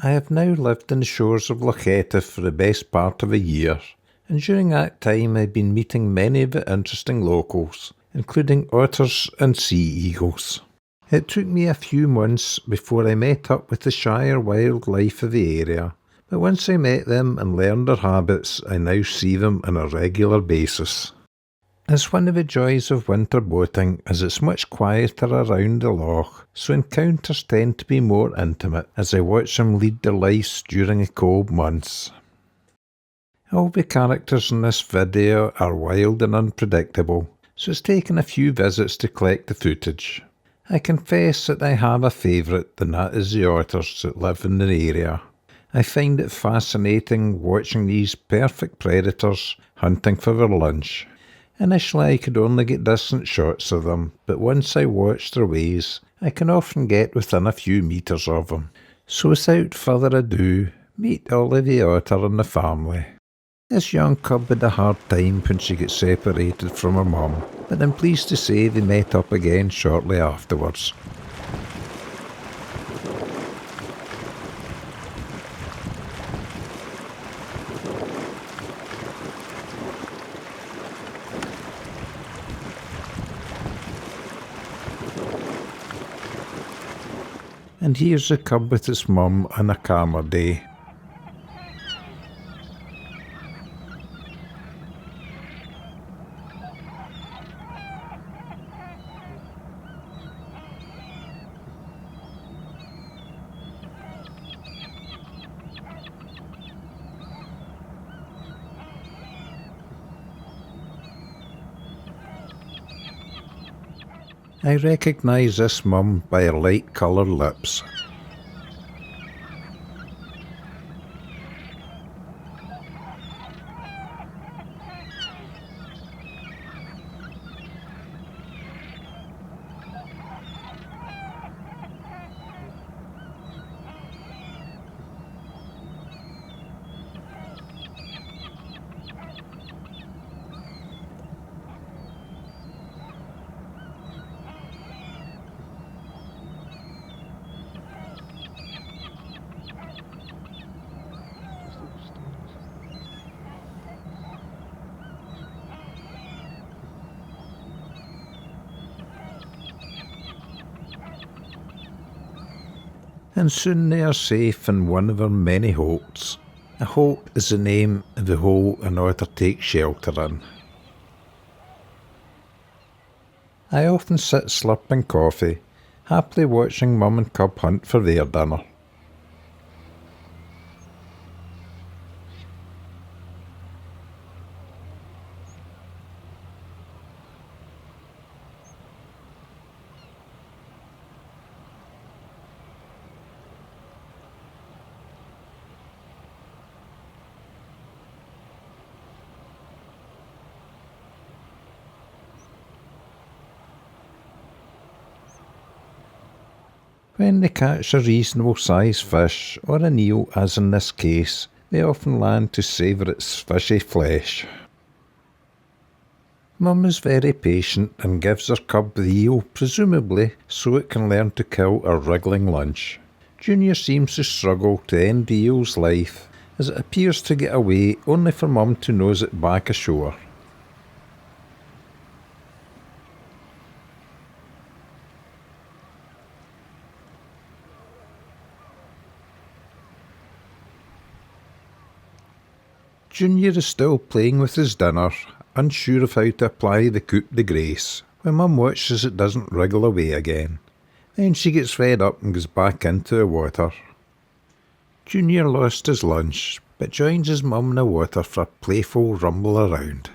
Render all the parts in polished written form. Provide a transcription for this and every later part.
I have now lived on the shores of Loch Etive for the best part of a year, and during that time I've been meeting many of the interesting locals, including otters and sea eagles. It took me a few months before I met up with the shire wildlife of the area, but once I met them and learned their habits, I now see them on a regular basis. It's one of the joys of winter boating, as it's much quieter around the loch, so encounters tend to be more intimate as I watch them lead their lives during the cold months. All the characters in this video are wild and unpredictable, so it's taken a few visits to collect the footage. I confess that I have a favourite, and that is the otters that live in the area. I find it fascinating watching these perfect predators hunting for their lunch. Initially I could only get distant shots of them, but once I watch their ways, I can often get within a few metres of them. So without further ado, meet Olivia Otter and the family. This young cub had a hard time when she got separated from her mum, but I'm pleased to say they met up again shortly afterwards. And here's the cub with its mum on a calmer day. I recognise this mum by her light coloured lips. And soon they are safe in one of our many holts. A holt is the name of the hole an otter takes shelter in. I often sit slurping coffee, happily watching mum and cub hunt for their dinner. When they catch a reasonable sized fish, or an eel as in this case, they often land to savour its fishy flesh. Mum is very patient and gives her cub the eel, presumably so it can learn to kill a wriggling lunch. Junior seems to struggle to end the eel's life, as it appears to get away only for Mum to nose it back ashore. Junior is still playing with his dinner, unsure of how to apply the coup de grace, when Mum watches it doesn't wriggle away again. Then she gets fed up and goes back into the water. Junior lost his lunch, but joins his mum in the water for a playful rumble around.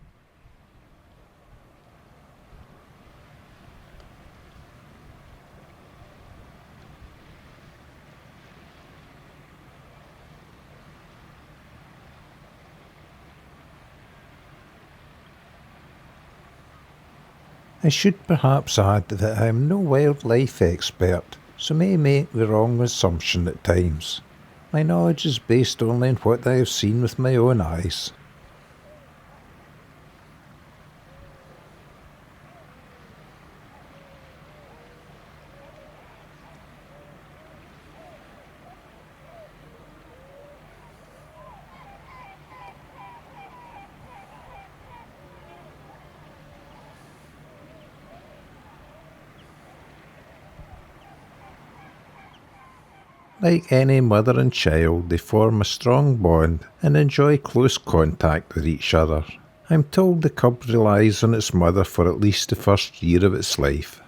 I should perhaps add that I am no wildlife expert, so may make the wrong assumption at times. My knowledge is based only on what I have seen with my own eyes. Like any mother and child, they form a strong bond and enjoy close contact with each other. I'm told the cub relies on its mother for at least the first year of its life.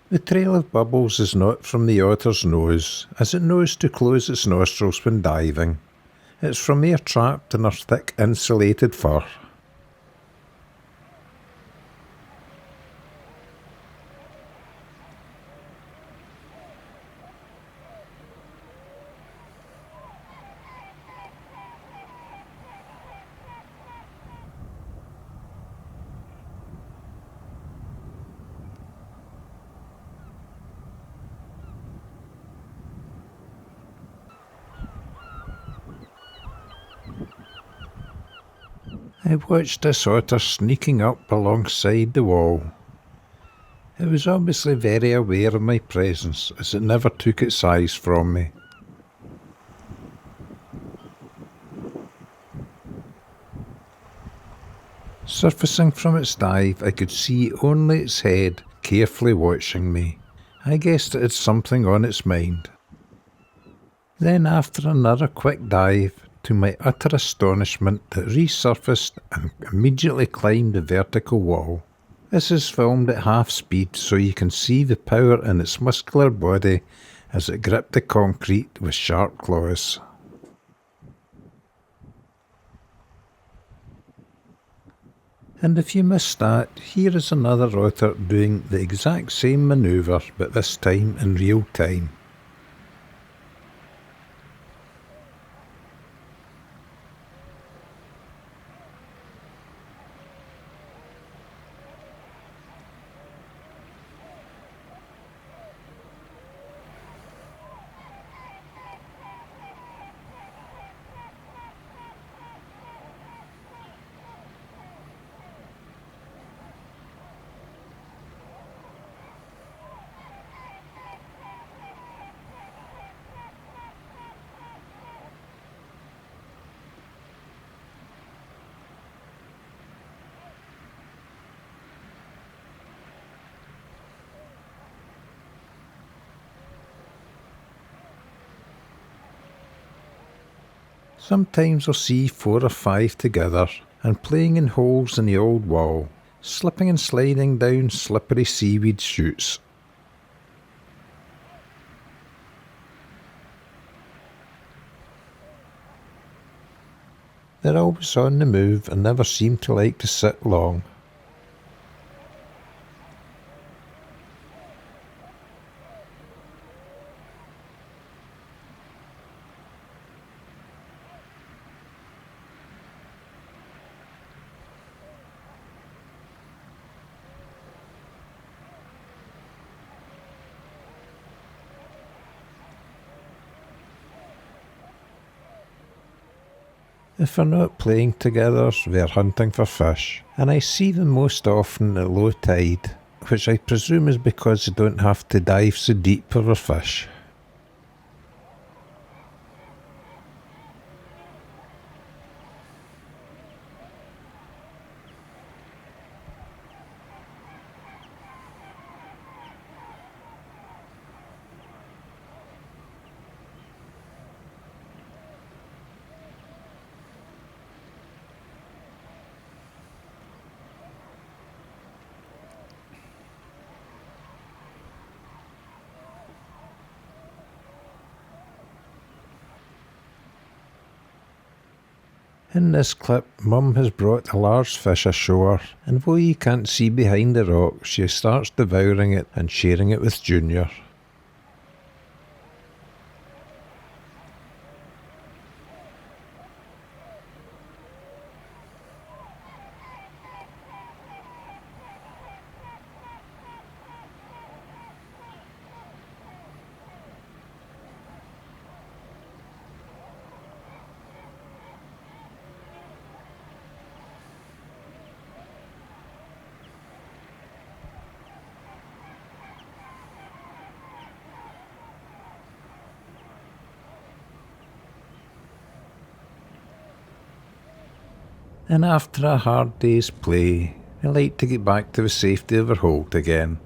The trail of bubbles is not from the otter's nose, as it knows to close its nostrils when diving. It's from air trapped in her thick insulated fur. I watched this otter sneaking up alongside the wall. It was obviously very aware of my presence, as it never took its eyes from me. Surfacing from its dive, I could see only its head carefully watching me. I guessed it had something on its mind. Then, after another quick dive, to my utter astonishment, it resurfaced and immediately climbed the vertical wall. This is filmed at half speed so you can see the power in its muscular body as it gripped the concrete with sharp claws. And if you missed that, here is another otter doing the exact same manoeuvre, but this time in real time. Sometimes I'll see 4 or 5 together and playing in holes in the old wall, slipping and sliding down slippery seaweed shoots. They're always on the move and never seem to like to sit long. If we're not playing together, we're hunting for fish, and I see them most often at low tide, which I presume is because they don't have to dive so deep for their fish. In this clip, Mum has brought a large fish ashore, and though you can't see behind the rock, she starts devouring it and sharing it with Junior. And after a hard day's play, I like to get back to the safety of her hold again.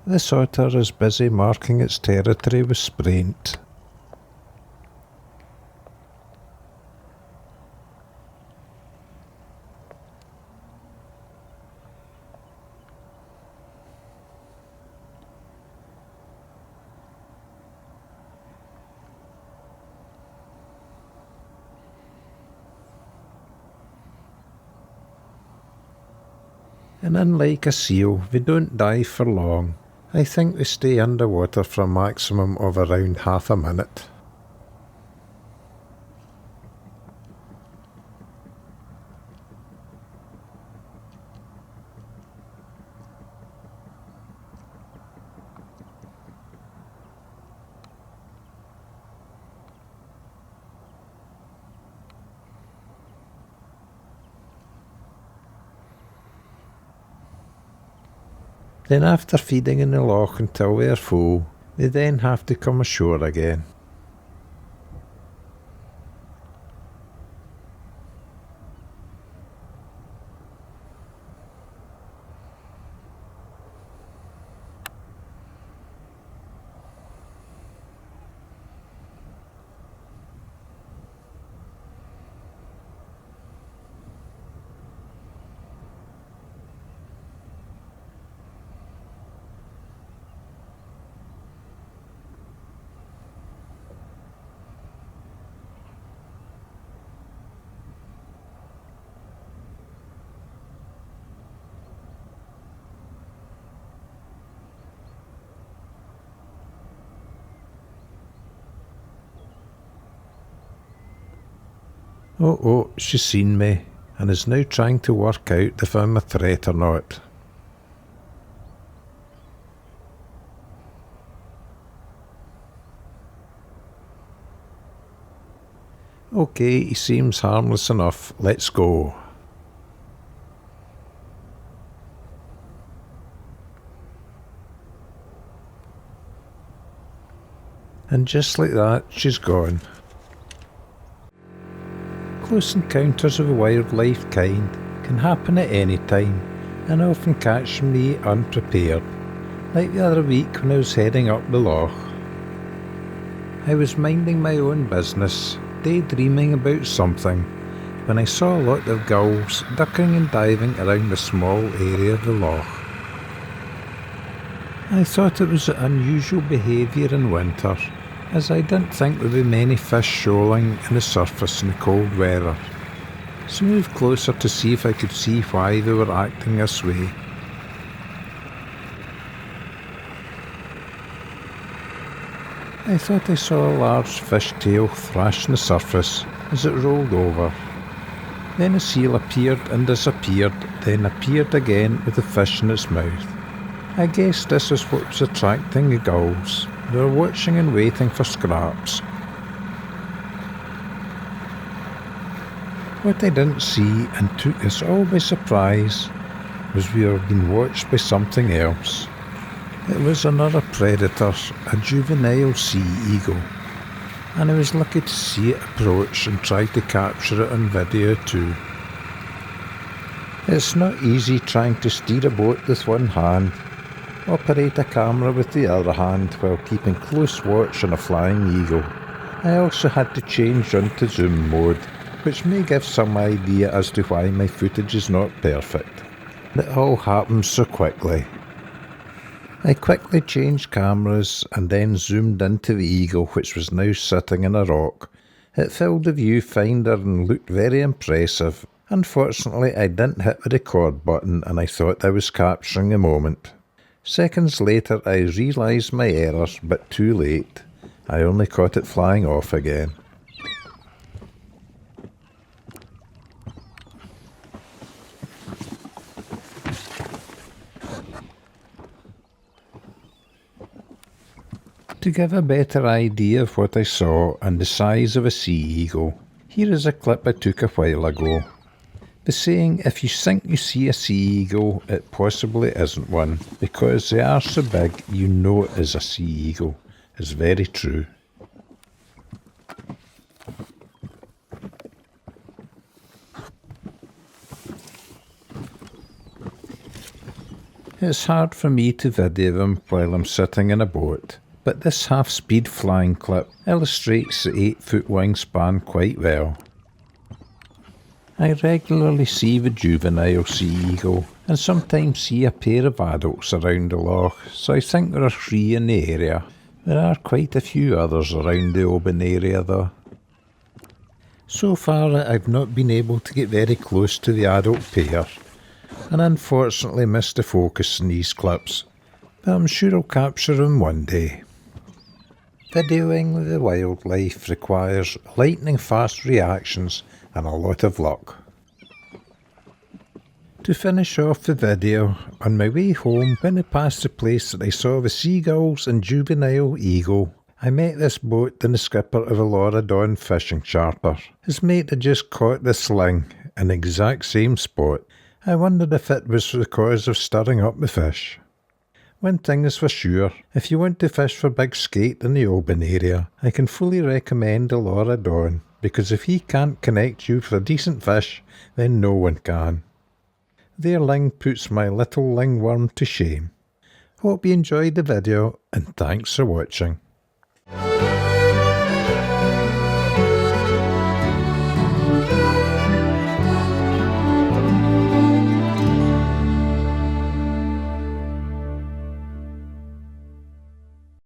This otter is busy marking its territory with spraint. And unlike a seal, they don't dive for long. I think they stay underwater for a maximum of around half a minute. Then after feeding in the loch until they are full, they then have to come ashore again. Oh, she's seen me, and is now trying to work out if I'm a threat or not. Okay, he seems harmless enough, let's go. And just like that, she's gone. Close encounters of a wildlife kind can happen at any time, and often catch me unprepared, like the other week when I was heading up the loch. I was minding my own business, daydreaming about something, when I saw a lot of gulls ducking and diving around a small area of the loch. I thought it was unusual behaviour in winter, as I didn't think there would be many fish shoaling in the surface in the cold weather, so moved closer to see if I could see why they were acting this way. I thought I saw a large fish tail thrash on the surface as it rolled over. Then a seal appeared and disappeared, then appeared again with the fish in its mouth. I guess this is what was attracting the gulls. They were watching and waiting for scraps. What I didn't see and took us all by surprise was we were being watched by something else. It was another predator, a juvenile sea eagle, and I was lucky to see it approach and try to capture it on video too. It's not easy trying to steer a boat with one hand, operate a camera with the other hand while keeping close watch on a flying eagle. I also had to change onto zoom mode, which may give some idea as to why my footage is not perfect. It all happens so quickly. I quickly changed cameras and then zoomed into the eagle, which was now sitting in a rock. It filled the viewfinder and looked very impressive. Unfortunately, I didn't hit the record button and I thought I was capturing a moment. Seconds later, I realised my errors, but too late. I only caught it flying off again. To give a better idea of what I saw and the size of a sea eagle, here is a clip I took a while ago. The saying, if you think you see a sea eagle, it possibly isn't one, because they are so big you know it is a sea eagle, is very true. It's hard for me to video them while I'm sitting in a boat, but this half-speed flying clip illustrates the 8-foot wingspan quite well. I regularly see the juvenile sea eagle and sometimes see a pair of adults around the loch, so I think there are 3 in the area. There are quite a few others around the open area though. So far I've not been able to get very close to the adult pair, and unfortunately missed the focus in these clips, but I'm sure I'll capture them one day. Videoing the wildlife requires lightning fast reactions and a lot of luck. To finish off the video, on my way home when I passed the place that I saw the seagulls and juvenile eagle, I met this boat and the skipper of a Loch fishing charter. His mate had just caught the sling in the exact same spot. I wondered if it was the cause of stirring up the fish. One thing is for sure, if you want to fish for big skate in the open area, I can fully recommend the Loch, because if he can't connect you for a decent fish, then no one can. Their ling puts my little lingworm to shame. Hope you enjoyed the video, and thanks for watching.